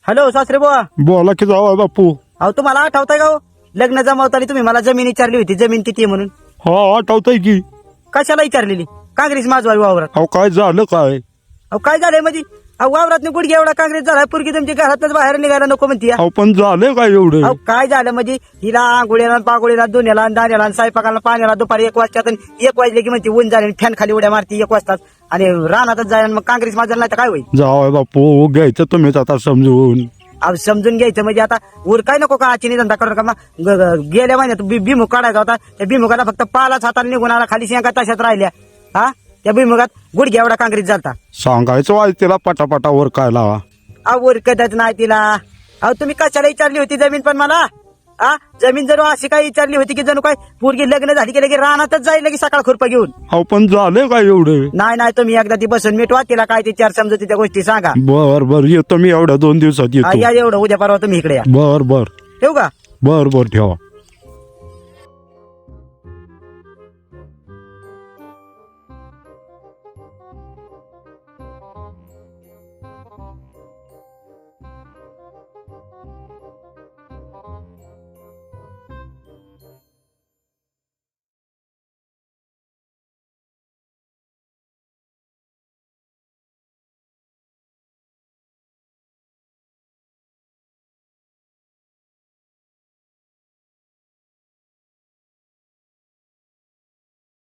Hello सासरे बुवा. बोला की जावा बापू. अहो तुम्हाला आठवतंय का हो? लग्न जमवताना तुम्ही मला जमीन विचारली होती, जमीन किती आहे म्हणून. हा आठवतंय की. कशाला विचारलेली? काँग्रेस माझवावी वावरात. अहो काय झालं काय? अहो काय झालंय म्हणजे? अहो वावरात गुडघे एवढा काँग्रेस झाला, पुरगी तुमच्या घरातच बाहेर निघायला नको म्हणती. अहो पण झालं काय एवढं? अहो काय झालं म्हणजे? हिला आंघोळीला पागोळीला दोन्याला दाण्याला स्वयंपाकाला पाण्याला दुपारी 1 वाजता 1 वाजले की म्हणते ऊन झाले फॅन खाली उड्या मारती 1 वाजता आणि रानातच जाय मग काँग्रेस माझं नाही तर काय होईल? जावा बापू घ्यायचं तुम्हीच आता समजून. अहो समजून घ्यायचं म्हणजे आता उर काय नको का आचिनी धंदा करू का? मग गेल्या महिन्यात बिमुख काढायचा होता, त्या बिमुखाला फक्त पालाच हाताला निघून आला, खाली शेंगा तशाच राहिल्या. हा त्या बिमुखात गुडघ्या एवढा काँग्रेस झालता. सांगायचं वाज तिला पटापटावर काय लावा. अहो कदाच नाही तिला. अहो तुम्ही कशाला विचारली होती जमीन पण मला? हा जमीन जर अशी काय विचारली होती की जणू काय पोरगी लग्न झाली की लगे रानातच जाईल की सकाळ खुरपा घेऊन. अहो पण झालं काय एवढं? नाही तुम्ही एकदा ती बसून मिटवा, तिला काय ते 4 समजूती त्या गोष्टी सांगा. बर येतो मी एवढ्या 2 दिवसात हा, येतो. या एवढं उद्या परवा तुम्ही इकडे या. बर ठेवू का? बर ठेवा.